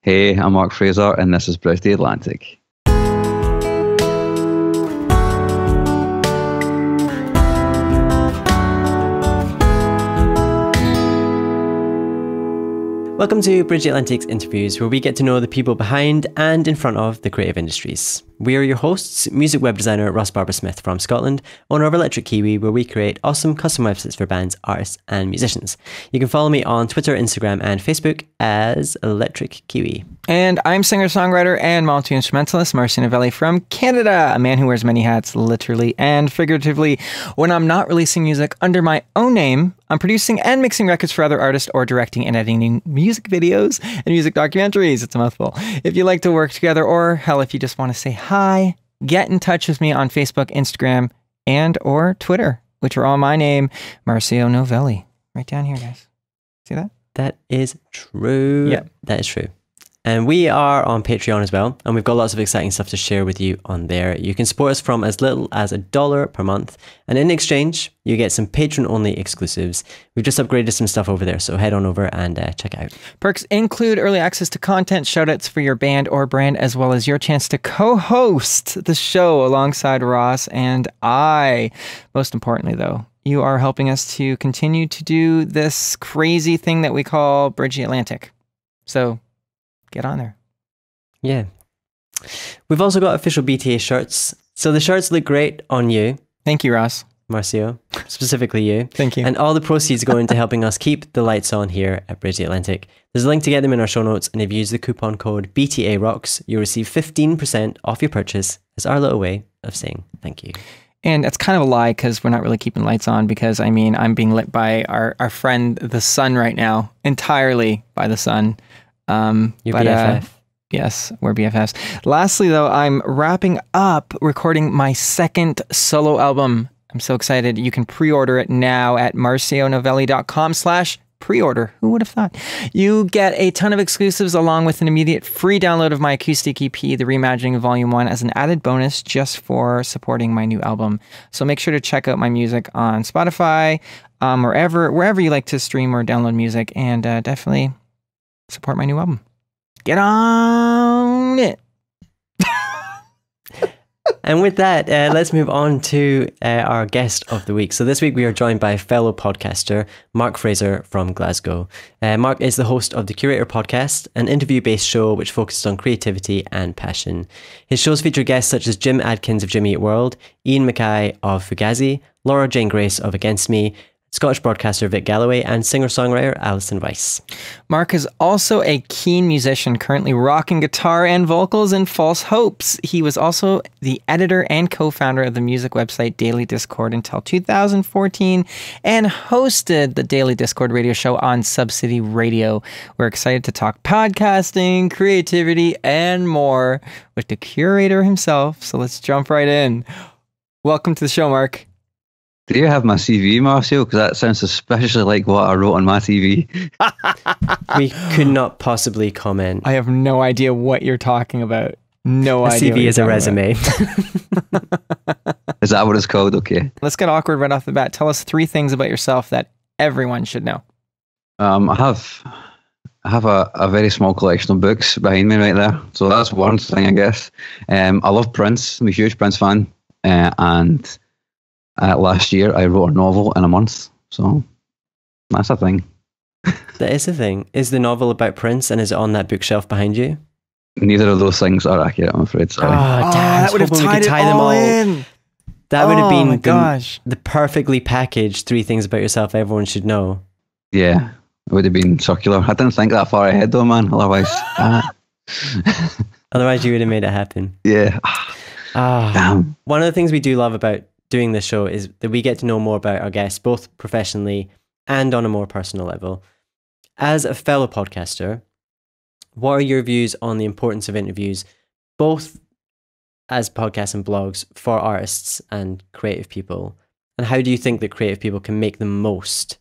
Hey, I'm Mark Fraser, and this is Bridge the Atlantic. Welcome to Bridge the Atlantic's interviews, where we get to know the people behind and in front of the creative industries. We are your hosts, music web designer Ross Barber-Smith from Scotland, owner of Electric Kiwi, where we create awesome custom websites for bands, artists and musicians. You can follow me on Twitter, Instagram and Facebook as Electric Kiwi. And I'm singer-songwriter and multi-instrumentalist Marcy Novelli from Canada, a man who wears many hats, literally and figuratively. When I'm not releasing music under my own name, I'm producing and mixing records for other artists or directing and editing music videos and music documentaries. It's a mouthful. If you like to work together, or hell, if you just want to say hi, get in touch with me on Facebook, Instagram, and or Twitter, which are all my name, Marcio Novelli. Right down here, guys. See that? That is true. Yeah, that is true. And we are on Patreon as well, and we've got lots of exciting stuff to share with you on there. You can support us from as little as $1 per month, and in exchange, you get some patron-only exclusives. We've just upgraded some stuff over there, so head on over and check it out. Perks include early access to content, shoutouts for your band or brand, as well as your chance to co-host the show alongside Ross and I. Most importantly, though, you are helping us to continue to do this crazy thing that we call Bridge the Atlantic. So get on there. Yeah. We've also got official BTA shirts. So the shirts look great on you. Thank you, Ross. Marcio, specifically you. Thank you. And all the proceeds go into helping us keep the lights on here at Bridge the Atlantic. There's a link to get them in our show notes, and if you use the coupon code BTAROCKS, you'll receive 15% off your purchase as our little way of saying thank you. And it's kind of a lie, because we're not really keeping lights on, because I mean, I'm being lit by our friend, the sun right now, entirely by the sun. Your BFF. Yes, we're BFFs. Lastly, though, I'm wrapping up recording my second solo album. I'm so excited. You can pre-order it now at marcionovelli.com/pre-order. Who would have thought? You get a ton of exclusives along with an immediate free download of my acoustic EP, The Reimagining of Volume 1, as an added bonus just for supporting my new album. So make sure to check out my music on Spotify, wherever you like to stream or download music, and definitely support my new album. Get on it. And with that, let's move on to our guest of the week. So this week we are joined by fellow podcaster Mark Fraser from Glasgow. Mark is the host of the Curator Podcast, an interview-based show which focuses on creativity and passion. His shows feature guests such as Jim Adkins of Jimmy Eat World, Ian Mackaye of Fugazi, Laura Jane Grace of Against Me, Scottish broadcaster Vic Galloway, and singer-songwriter Allison Weiss. Mark is also a keen musician, currently rocking guitar and vocals in False Hopes. He was also the editor and co-founder of the music website Daily Discord until 2014, and hosted the Daily Discord radio show on Subsidy Radio. We're excited to talk podcasting, creativity, and more with the curator himself. So let's jump right in. Welcome to the show, Mark. Do you have my CV, Marcio? Because that sounds suspiciously like what I wrote on my CV. We could not possibly comment. I have no idea what you're talking about. No idea. A CV is a resume. Is that what it's called? Okay. Let's get awkward right off the bat. Tell us 3 things about yourself that everyone should know. I have a very small collection of books behind me right there. So that's one thing, I guess. I love Prince. I'm a huge Prince fan. And last year I wrote a novel in a month. So that's a thing. That is a thing. Is the novel about Prince, and is it on that bookshelf behind you? Neither of those things are accurate, I'm afraid. Sorry. Oh, damn. That would have tied it all in. That would have been the perfectly packaged 3 things about yourself everyone should know. Yeah, it would have been circular. I didn't think that far ahead though, man. Otherwise, Otherwise you would have made it happen. Yeah. Damn. One of the things we do love about doing this show is that we get to know more about our guests, both professionally and on a more personal level. As a fellow podcaster, what are your views on the importance of interviews, both as podcasts and blogs, for artists and creative people? And how do you think that creative people can make the most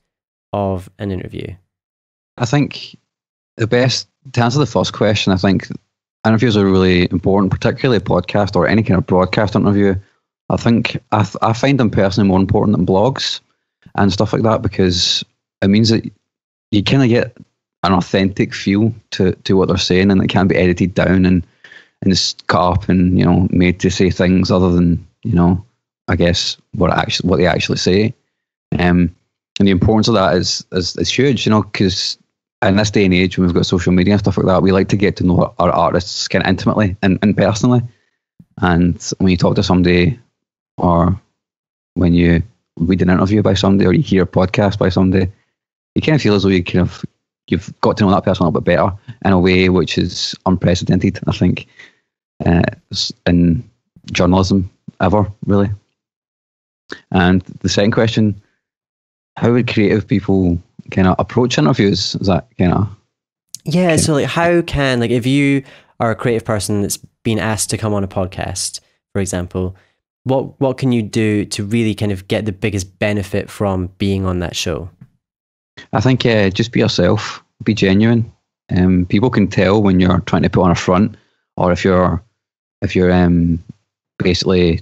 of an interview? I think to answer the first question, I think interviews are really important, particularly a podcast or any kind of broadcast interview. I think I find them personally more important than blogs and stuff like that, because it means that you kind of get an authentic feel to what they're saying, and it can't be edited down and cut up and, you know, made to say things other than, you know, I guess what they actually say. And the importance of that is huge, you know, because in this day and age when we've got social media and stuff like that, we like to get to know our artists kind of intimately and personally. And when you talk to somebody, or when you read an interview by somebody, or you hear a podcast by somebody, you kind of feel as though you've got to know that person a little bit better in a way which is unprecedented, I think, in journalism ever, really. And the second question, how would creative people kind of approach interviews? Is that kind of... Yeah, so like how can, like if you are a creative person that's been asked to come on a podcast, for example, what can you do to really kind of get the biggest benefit from being on that show? I think just be yourself, be genuine. People can tell when you're trying to put on a front, or if you're basically,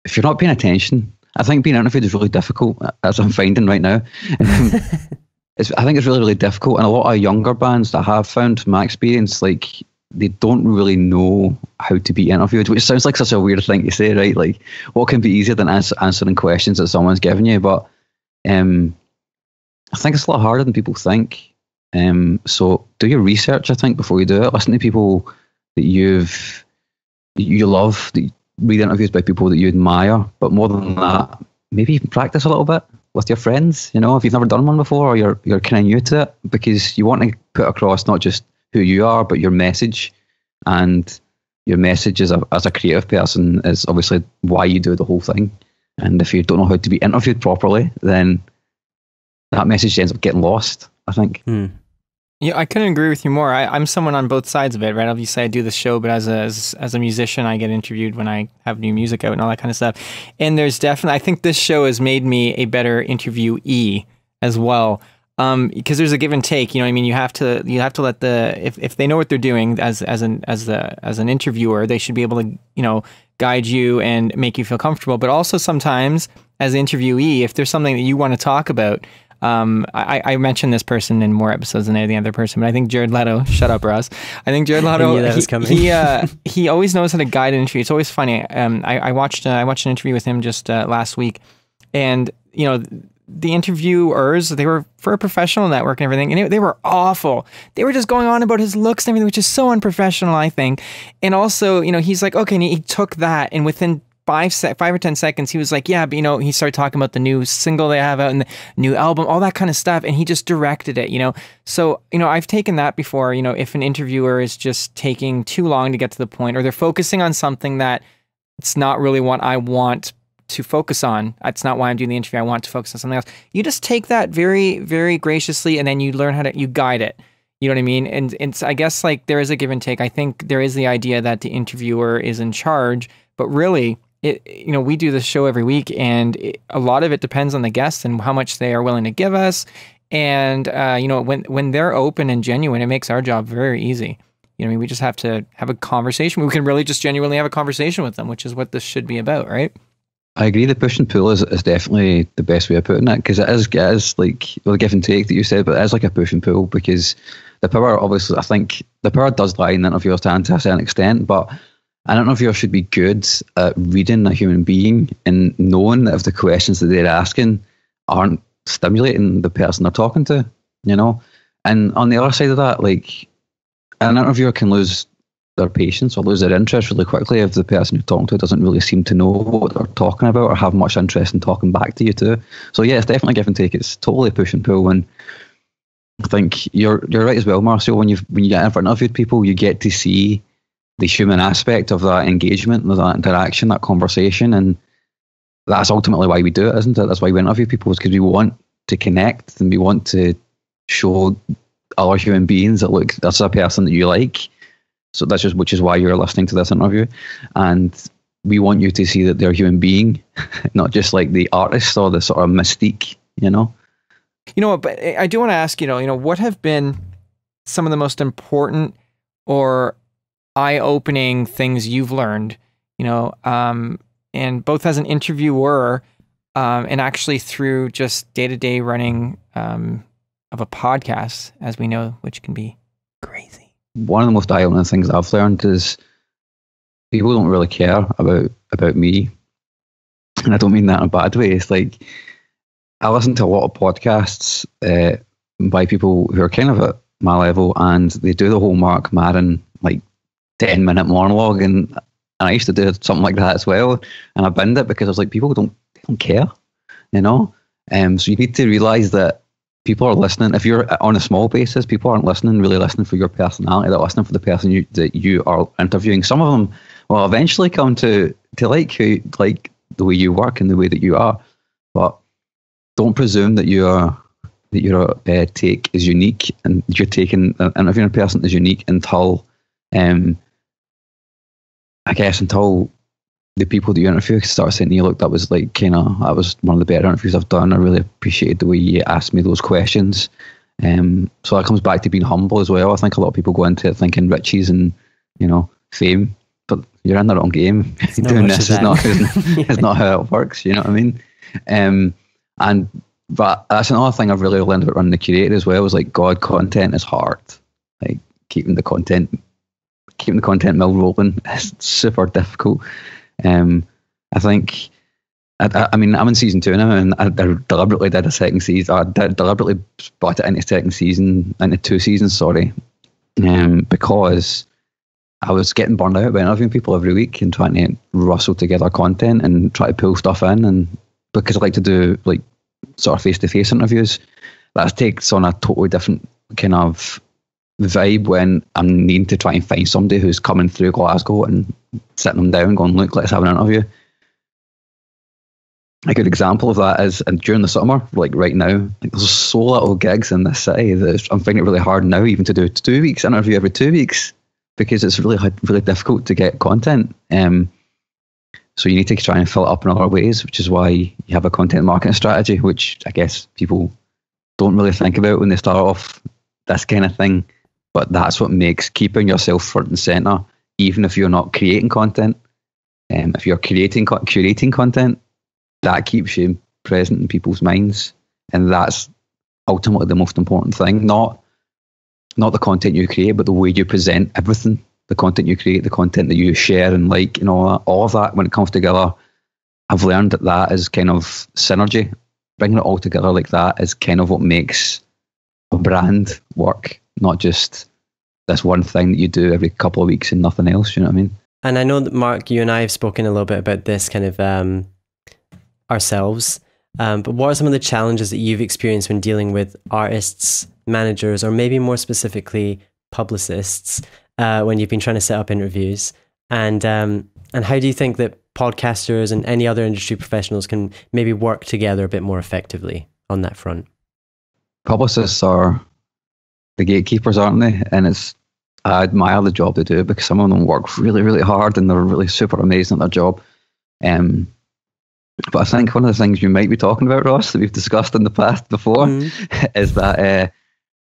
if you're not paying attention. I think being interviewed is really difficult, as I'm finding right now. I think it's really, really difficult, and a lot of younger bands that I have found, from my experience, like, they don't really know how to be interviewed, which sounds like such a weird thing to say, right? Like, what can be easier than answering questions that someone's given you? But I think it's a lot harder than people think. So do your research, I think, before you do it. Listen to people that you love, read interviews by people that you admire, but more than that, maybe even practice a little bit with your friends, you know, if you've never done one before, or you're kind of new to it, because you want to put across not just who you are, but your message. And your message as a creative person is obviously why you do the whole thing. And if you don't know how to be interviewed properly, then that message ends up getting lost, I think. Yeah, I couldn't agree with you more. I'm someone on both sides of it, right? Obviously, I do the show, but as a musician, I get interviewed when I have new music out and all that kind of stuff. And there's definitely, I think this show has made me a better interviewee as well, because there's a give and take. You know what I mean? You have to let if they know what they're doing as an interviewer, they should be able to, you know, guide you and make you feel comfortable. But also sometimes as an interviewee, if there's something that you want to talk about. I mentioned this person in more episodes than any other person, but I think Jared Leto, shut up, Ross. I think Jared Leto, he always knows how to guide an interview. It's always funny. I watched an interview with him just last week, and, you know, the interviewers, they were for a professional network and everything, and they were awful. They were just going on about his looks and everything, which is so unprofessional, I think. And also, you know, he's like, okay, and he took that, and within 5 or 10 seconds, he was like, yeah, but, you know, he started talking about the new single they have out and the new album, all that kind of stuff. And he just directed it, you know? So, you know, I've taken that before, you know, if an interviewer is just taking too long to get to the point, or they're focusing on something that it's not really what I want to focus on. That's not why I'm doing the interview. I want to focus on something else. You just take that very, very graciously, and then you learn how to, you guide it. You know what I mean? And it's, I guess, like, there is a give and take. I think there is the idea that the interviewer is in charge, but really, you know, we do this show every week, and a lot of it depends on the guest and how much they are willing to give us. And, you know, when they're open and genuine, it makes our job very easy. You know, I mean, we just have to have a conversation. We can really just genuinely have a conversation with them, which is what this should be about, right? I agree. The push and pull is definitely the best way of putting it, because it is like, well, the give and take that you said, but it is like a push and pull, because the power, obviously, I think the power does lie in the interviewer's hand to a certain extent, but an interviewer should be good at reading a human being and knowing that if the questions that they're asking aren't stimulating the person they're talking to, you know. And on the other side of that, like, an interviewer can lose their patience or lose their interest really quickly if the person you're talking to doesn't really seem to know what they're talking about or have much interest in talking back to you too. So yeah, it's definitely give and take. It's totally push and pull. And I think you're right as well, Marcel. When you get interviewed people, you get to see the human aspect of that engagement, that interaction, that conversation, and that's ultimately why we do it, isn't it? That's why we interview people, is because we want to connect and we want to show other human beings that, look, that's a person that you like. So that's just, which is why you're listening to this interview, and we want you to see that they're a human being, not just like the artist or the sort of mystique, you know. You know what? But I do want to ask, you know, what have been some of the most important or eye-opening things you've learned, you know, and both as an interviewer and actually through just day-to-day running of a podcast, as we know, which can be crazy. One of the most eye-opening things I've learned is people don't really care about me. And I don't mean that in a bad way. It's like, I listen to a lot of podcasts by people who are kind of at my level, and they do the whole Mark Maron, like, 10-minute monologue, and I used to do something like that as well, and I binned it because I was like, people don't care, you know? So you need to realise that people are listening. If you're on a small basis, people aren't really listening for your personality. They're listening for the person that you are interviewing. Some of them will eventually come to like the way you work and the way that you are, but don't presume that your take is unique, and you're taking interviewing a person is unique until until the people that you interview start saying to you, look, that was one of the better interviews I've done. I really appreciated the way you asked me those questions. So that comes back to being humble as well. I think a lot of people go into it thinking riches and, fame, but you're in the wrong game. Doing this is not how it works. You know what I mean? But that's another thing I've really learned about running the Curator as well, is like, content is hard. Like, keeping the content mill rolling is super difficult. I think, I'm in season 2 now, and I deliberately did a second season. I deliberately brought it into 2 seasons, because I was getting burned out by interviewing people every week and trying to rustle together content and try to pull stuff in. And because I like to do like sort of face-to-face interviews, that takes on a totally different kind of vibe when I'm needing to try and find somebody who's coming through Glasgow and sitting them down going, look, let's have an interview. A good example of that is, and during the summer, like right now, like, there's so little gigs in this city that I'm finding it really hard now even to do 2 weeks interview every 2 weeks, because it's really difficult to get content. So you need to try and fill it up in other ways, which is why you have a content marketing strategy, which I guess people don't really think about when they start off this kind of thing. But that's what makes keeping yourself front and center, even if you're not creating content. If you're curating content, that keeps you present in people's minds, and that's ultimately the most important thing. Not the content you create, but the way you present everything. The content you create, the content that you share, and all of that. When it comes together, I've learned that is kind of synergy. Bringing it all together like that is kind of what makes a brand work. Not just this one thing that you do every couple of weeks and nothing else, you know what I mean? And I know that, Mark, you and I have spoken a little bit about this kind of ourselves, but what are some of the challenges that you've experienced when dealing with artists, managers, or maybe more specifically publicists, when you've been trying to set up interviews? And how do you think that podcasters and any other industry professionals can maybe work together a bit more effectively on that front? Publicists are the gatekeepers, aren't they? And I admire the job they do, because some of them work really, really hard and they're really super amazing at their job. But I think one of the things you might be talking about, Ross, that we've discussed in the past before, is that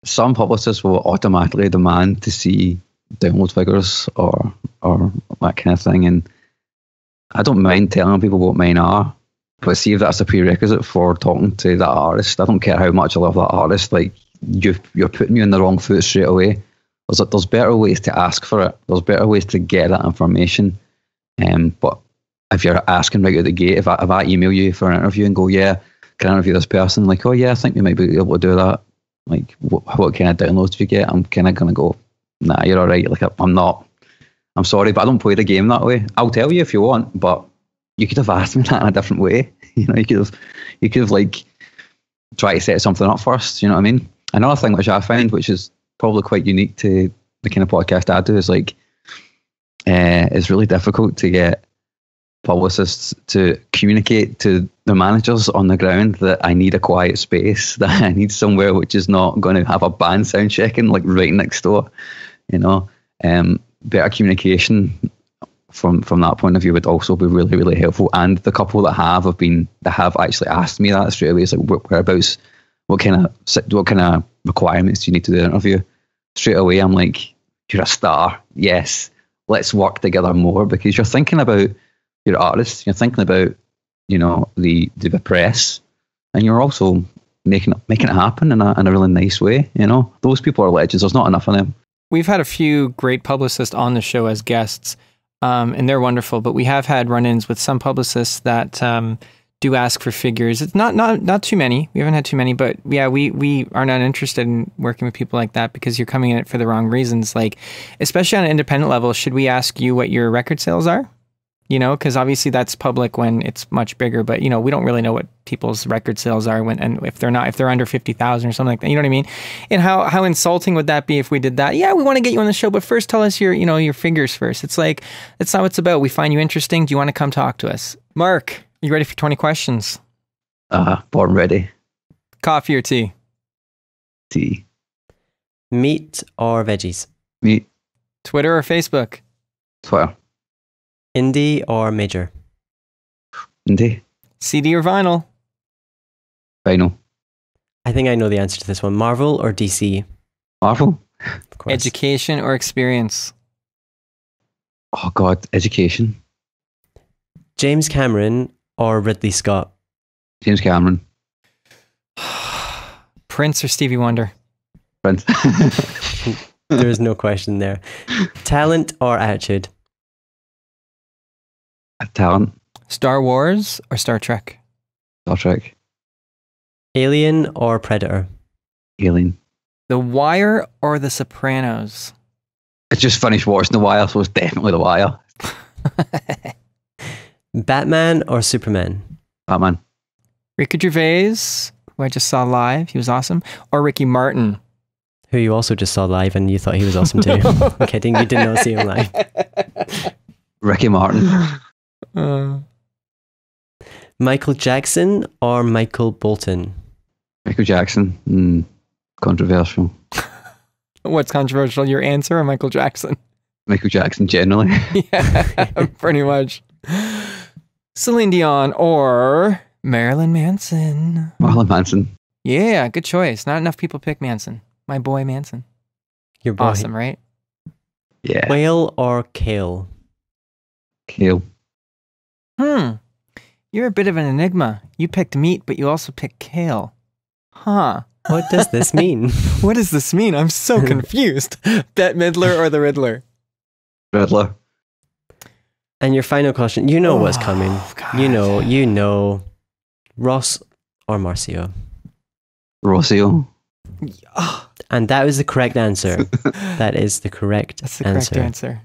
some publicists will automatically demand to see download figures or that kind of thing. And I don't mind telling people what mine are, but see if that's a prerequisite for talking to that artist. I don't care how much I love that artist. Like, you're putting me on the wrong foot straight away. There's better ways to ask for it. There's better ways to get that information. But if you're asking right out the gate, if I email you for an interview and go, yeah, can I interview this person? Like, oh yeah, I think we might be able to do that. Like, what kind of downloads do you get? I'm kind of going to go, nah, you're all right. Like, I'm sorry, but I don't play the game that way. I'll tell you if you want, but you could have asked me that in a different way. You could have like tried to set something up first. You know what I mean? Another thing which I find, which is probably quite unique to the kind of podcast I do, is like, it's really difficult to get publicists to communicate to the managers on the ground that I need a quiet space, that I need somewhere which is not going to have a band sound checking like right next door. Better communication from that point of view would also be really, really helpful. And the couple that have actually asked me that straight away. It's like, whereabouts, what kind of requirements do you need to do an interview? Straight away, I'm like, you're a star. Yes, let's work together more, because you're thinking about your artists, you're thinking about, the press, and you're also making it happen in a really nice way. You know, those people are legends. There's not enough of them. We've had a few great publicists on the show as guests, and they're wonderful. But we have had run-ins with some publicists that do ask for figures. It's not too many. We haven't had too many, but yeah, we are not interested in working with people like that because you're coming in it for the wrong reasons. Like, especially on an independent level, should we ask you what your record sales are? You know, because obviously that's public when it's much bigger, but you know, we don't really know what people's record sales are and if they're under 50,000 or something like that. You know what I mean? And how insulting would that be if we did that? Yeah, we want to get you on the show, but first tell us your figures first. It's like, that's not what it's about. We find you interesting. Do you want to come talk to us? Mark, you ready for 20 questions? Born ready. Coffee or tea? Tea. Meat or veggies? Meat. Twitter or Facebook? Twitter. Indie or major? Indie. CD or vinyl? Vinyl. I think I know the answer to this one. Marvel or DC? Marvel. Of course. Education or experience? Oh God, education. James Cameron or Ridley Scott? James Cameron. Prince or Stevie Wonder? Prince. There is no question there. Talent or attitude? Talent. Star Wars or Star Trek? Star Trek. Alien or Predator? Alien. The Wire or The Sopranos? I just finished watching The Wire, so it's definitely The Wire. Batman or Superman? Batman. Ricky Gervais, who I just saw live, he was awesome, or Ricky Martin? Who you also just saw live and you thought he was awesome too. I'm kidding, you did not see him live. Ricky Martin. Michael Jackson or Michael Bolton? Michael Jackson. Controversial. What's controversial, your answer or Michael Jackson? Michael Jackson generally. Yeah, pretty much. Celine Dion or Marilyn Manson? Marilyn Manson. Yeah, good choice. Not enough people pick Manson. My boy Manson. Your boy. Awesome, right? Yeah. Whale or kale? Kale. You're a bit of an enigma. You picked meat, but you also picked kale. Huh. What does this mean? What does this mean? I'm so confused. Bette Midler or the Riddler? Riddler. And your final question, you know what's coming. God. You know. Ross or Marcio? Rossio. And that was the correct answer. That is the correct That's the answer. correct answer.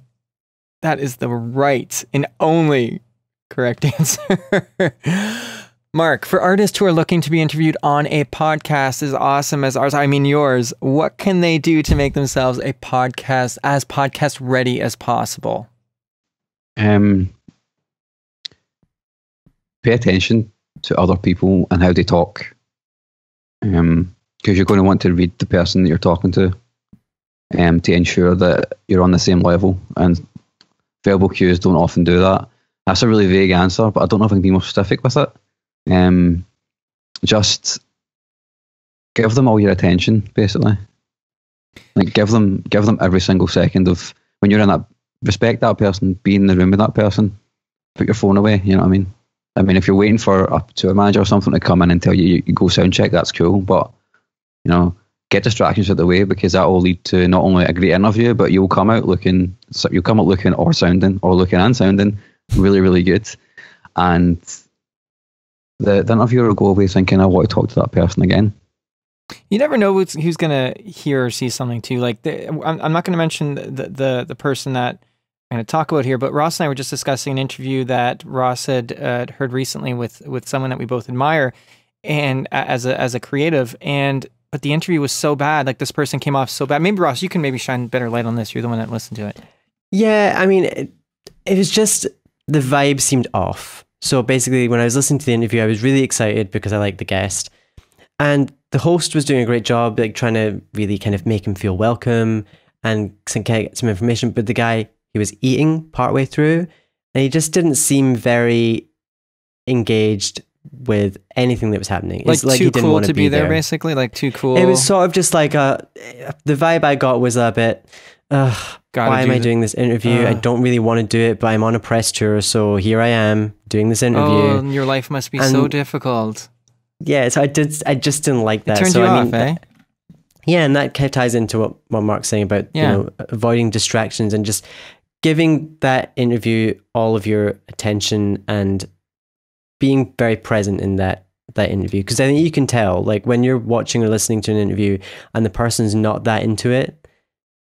That is the right and only correct answer. Mark, for artists who are looking to be interviewed on a podcast as awesome as ours, I mean yours, what can they do to make themselves a podcast as podcast ready as possible? Pay attention to other people and how they talk. Because you're going to want to read the person that you're talking to ensure that you're on the same level. And verbal cues don't often do that. That's a really vague answer, but I don't know if I can be more specific with it. Just give them all your attention, basically. Like give them every single second of when you're in that. Respect that person. Be in the room with that person. Put your phone away. You know what I mean? I mean, if you're waiting for a tour manager or something to come in and tell you go sound check, that's cool. But you know, get distractions out of the way because that will lead to not only a great interview, but you'll come out looking or sounding or looking and sounding really, really good. And the interviewer will go away thinking, I want to talk to that person again. You never know who's going to hear or see something too. Like I'm not going to mention the person that I'm going to talk about here, but Ross and I were just discussing an interview that Ross had heard recently with someone that we both admire, and as a creative, but the interview was so bad. Like this person came off so bad. Maybe Ross, you can maybe shine better light on this. You're the one that listened to it. Yeah, I mean, it was just the vibe seemed off. So basically, when I was listening to the interview, I was really excited because I liked the guest, and the host was doing a great job, like trying to really kind of make him feel welcome and get some information. But the guy, he was eating partway through, and he just didn't seem very engaged with anything that was happening. Like he too didn't cool want to be there, basically. Like too cool. It was sort of just like the vibe I got was a bit. Why am I doing this interview? I don't really want to do it, but I'm on a press tour, so here I am doing this interview. Oh, your life must be so difficult. yeah, so I just didn't like that. It turns so you I off, mean, eh? yeah, and that kind of ties into what Mark's saying about you know, avoiding distractions and just giving that interview all of your attention and being very present in that interview. Because I think you can tell, like when you're watching or listening to an interview and the person's not that into it,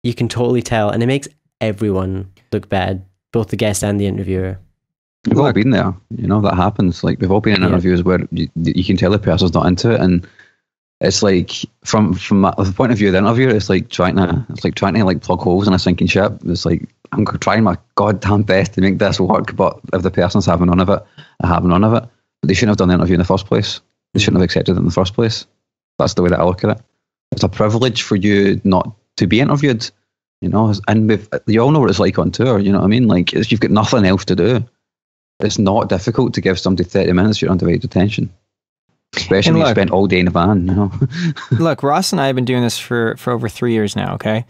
you can totally tell, and it makes everyone look bad, both the guest and the interviewer. We've all been there, you know, that happens. Like we've all been in interviews where you can tell the person's not into it, and it's like from the point of view of the interviewer, it's like trying to like plug holes in a sinking ship. It's like I'm trying my goddamn best to make this work, but if the person's having none of it, I have none of it. But they shouldn't have done the interview in the first place. They shouldn't have accepted it in the first place. That's the way that I look at it. It's a privilege for you not to be interviewed, you know. And you all know what it's like on tour. You know what I mean? Like you've got nothing else to do. It's not difficult to give somebody 30 minutes of your undivided attention. Especially when you spent all day in a van, you know. Look, Ross and I have been doing this for over 3 years now, okay?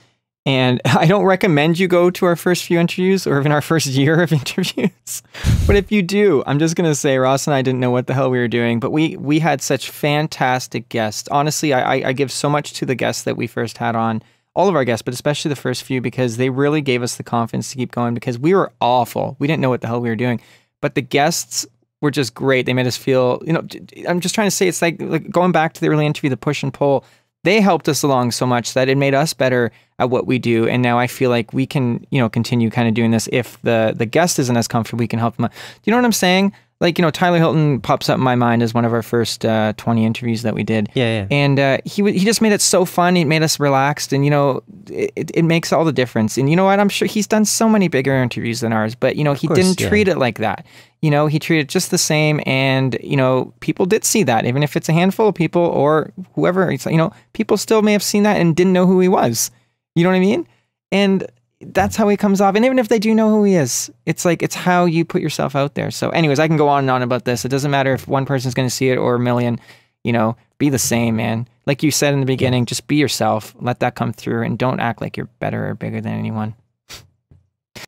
And I don't recommend you go to our first few interviews or even our first year of interviews. But if you do, I'm just going to say Ross and I didn't know what the hell we were doing, but we had such fantastic guests. Honestly, I give so much to the guests that we first had on, all of our guests, but especially the first few, because they really gave us the confidence to keep going, because we were awful. We didn't know what the hell we were doing. But the guests were just great. They made us feel, you know, I'm just trying to say, it's like going back to the early interview, the push and pull. They helped us along so much that it made us better at what we do. And now I feel like we can, you know, continue kind of doing this. If the guest isn't as comfortable, we can help them out. Do you know what I'm saying? Like, you know, Tyler Hilton pops up in my mind as one of our first 20 interviews that we did. Yeah. And he just made it so fun. He made us relaxed, and you know, it makes all the difference. And you know what? I'm sure he's done so many bigger interviews than ours, but you know, he didn't treat it like that. You know, he treated it just the same, and you know, people did see that, even if it's a handful of people or whoever. It's, you know, people still may have seen that and didn't know who he was. You know what I mean? And that's how he comes off. And even if they do know who he is, it's like, it's how you put yourself out there. So anyways, I can go on and on about this. It doesn't matter if one person's going to see it or a million, you know, be the same, man. Like you said in the beginning, just be yourself, let that come through, and don't act like you're better or bigger than anyone.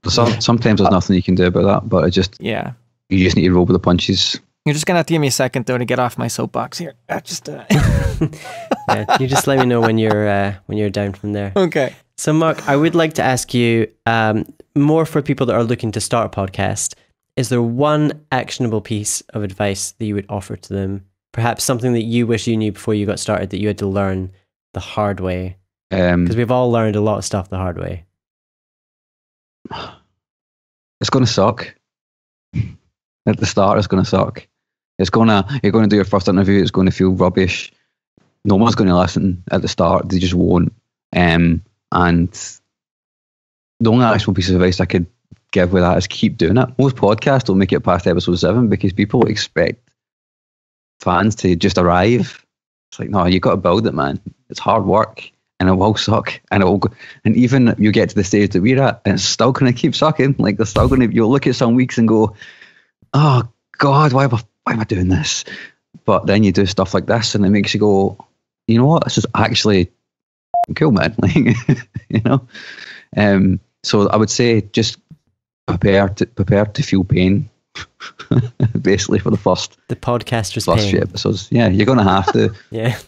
Sometimes there's nothing you can do about that, but you just need to roll with the punches. You're just going to have to give me a second though to get off my soapbox here. Yeah, you just let me know when you're down from there. Okay. So Mark, I would like to ask you, more for people that are looking to start a podcast, is there one actionable piece of advice that you would offer to them? Perhaps something that you wish you knew before you got started that you had to learn the hard way? Because we've all learned a lot of stuff the hard way. It's going to suck. At the start, it's going to suck. You're going to do your first interview, it's going to feel rubbish. No one's going to listen at the start, they just won't. And the only actual piece of advice I could give with that is keep doing it. Most podcasts don't make it past episode 7 because people expect fans to just arrive. It's like, no, you got to build it, man. It's hard work, and it will suck, and it will go, and even you get to the stage that we're at, and it's still going to keep sucking. Like they're still going to. You'll look at some weeks and go, oh God, why am I doing this? But then you do stuff like this, and it makes you go, you know what? This is actually cool, man. Like, you know. So I would say just prepare to feel pain, basically, for the podcaster's first pain. Few episodes. Yeah, you're gonna have to. Yeah.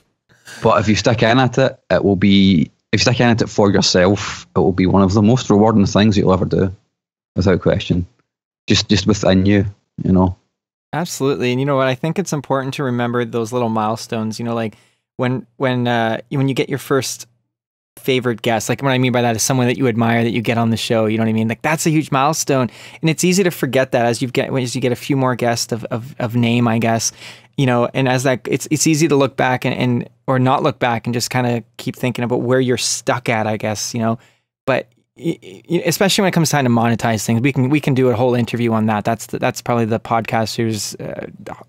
But if you stick in at it, it will be. If you stick in at it for yourself, it will be one of the most rewarding things you'll ever do, without question. Just within you, you know. Absolutely. And you know what? I think it's important to remember those little milestones. You know, like when you get your first favorite guest, like what I mean by that is someone that you admire that you get on the show. You know what I mean? Like that's a huge milestone, and it's easy to forget that as you get a few more guests of name, I guess. You know, and as that, it's easy to look back and or not look back and just kind of keep thinking about where you're stuck at, I guess. You know, but especially when it comes time to monetize things, we can do a whole interview on that. That's probably the podcaster's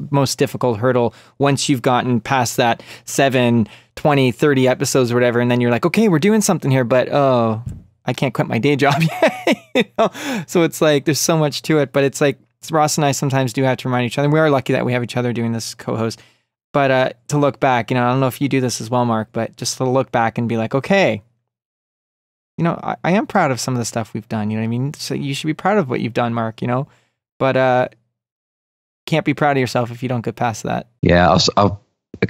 most difficult hurdle. Once you've gotten past that 7, 20, 30 episodes or whatever, and then you're like, okay, we're doing something here, but oh, I can't quit my day job yet. You know? So it's like there's so much to it, but it's like Ross and I sometimes do have to remind each other. We are lucky that we have each other doing this co-host, but to look back, you know, I don't know if you do this as well, Mark, but just to look back and be like, okay, you know, I am proud of some of the stuff we've done, you know what I mean? So you should be proud of what you've done, Mark, you know, but can't be proud of yourself if you don't get past that. Yeah,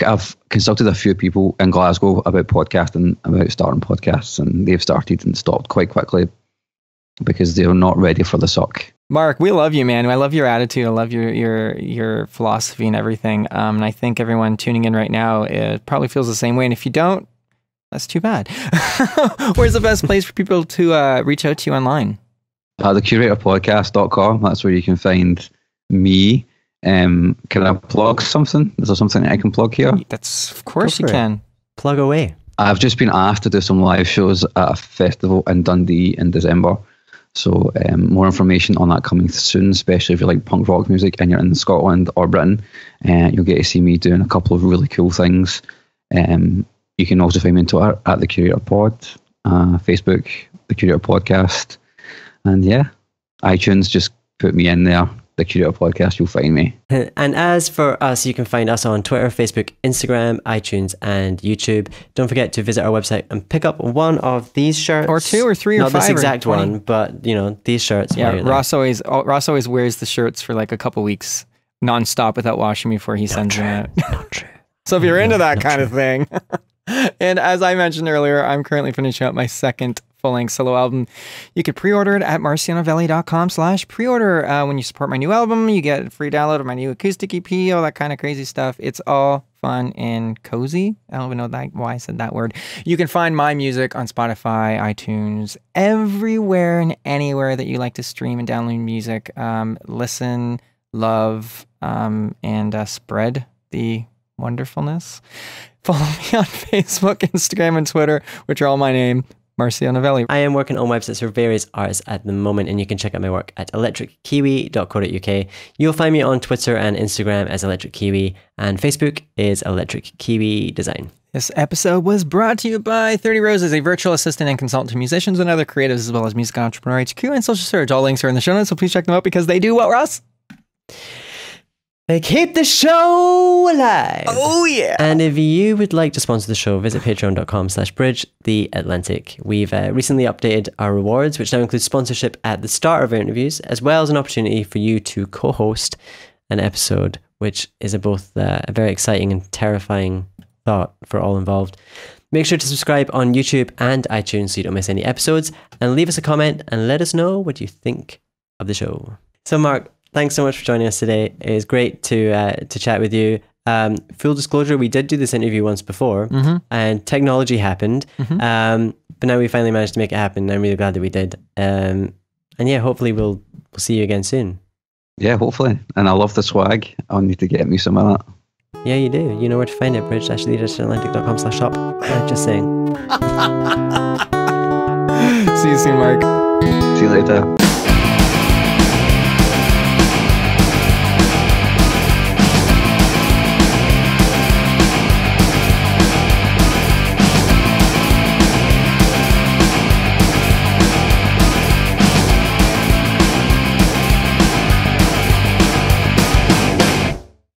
I've consulted a few people in Glasgow about podcasting, about starting podcasts, and they've started and stopped quite quickly because they're not ready for the suck. Mark, we love you, man. I love your attitude. I love your philosophy and everything. And I think everyone tuning in right now probably feels the same way. And if you don't, that's too bad. Where's the best place for people to reach out to you online? The curatorpodcast.com. That's where you can find me. Can I plug something? Is there something I can plug here? Of course you can. Plug away. I've just been asked to do some live shows at a festival in Dundee in December. So more information on that coming soon, especially if you like punk rock music and you're in Scotland or Britain. You'll get to see me doing a couple of really cool things. You can also find me on Twitter at the Curator Pod, Facebook, the Curator Podcast. And yeah, iTunes, just put me in there. The Curator Podcast, you'll find me. And as for us, you can find us on Twitter, Facebook, Instagram, iTunes, and YouTube. Don't forget to visit our website and pick up one of these shirts. Or 2 or 3 or 5. Not this exact one, but these shirts. Yeah, Ross always wears the shirts for like a couple weeks nonstop without washing before he sends them out. Not true. So if you're into that kind of thing. And as I mentioned earlier, I'm currently finishing up my second full-length solo album. You could pre-order it at marcianovelli.com/pre-order. When you support my new album, you get a free download of my new acoustic EP, all that kind of crazy stuff. It's all fun and cozy. I don't even know why I said that word. You can find my music on Spotify, iTunes, everywhere and anywhere that you like to stream and download music. Listen, love, and spread the wonderfulness. Follow me on Facebook, Instagram, and Twitter, which are all my name, Marcio Novelli. I am working on websites for various artists at the moment, and you can check out my work at electrickiwi.co.uk. You'll find me on Twitter and Instagram as Electric Kiwi, and Facebook is Electric Kiwi Design. This episode was brought to you by 30 Roses, a virtual assistant and consultant to musicians and other creatives, as well as music entrepreneur HQ and Social Surge. All links are in the show notes, so please check them out because they do what, Ross? They keep the show alive. Oh, yeah. And if you would like to sponsor the show, visit patreon.com/bridgetheatlantic. We've recently updated our rewards, which now includes sponsorship at the start of our interviews, as well as an opportunity for you to co-host an episode, which is both a very exciting and terrifying thought for all involved. Make sure to subscribe on YouTube and iTunes so you don't miss any episodes, and leave us a comment and let us know what you think of the show. So, Mark, thanks so much for joining us today. It was great to chat with you. Full disclosure, we did do this interview once before, and technology happened. But now we finally managed to make it happen. I'm really glad that we did. And yeah, hopefully we'll see you again soon. Yeah, hopefully. And I love the swag. I'll need to get me some of that. Yeah, you do. You know where to find it. bridge-theatlantic.com/shop. Just saying. See you soon, Mark. See you later.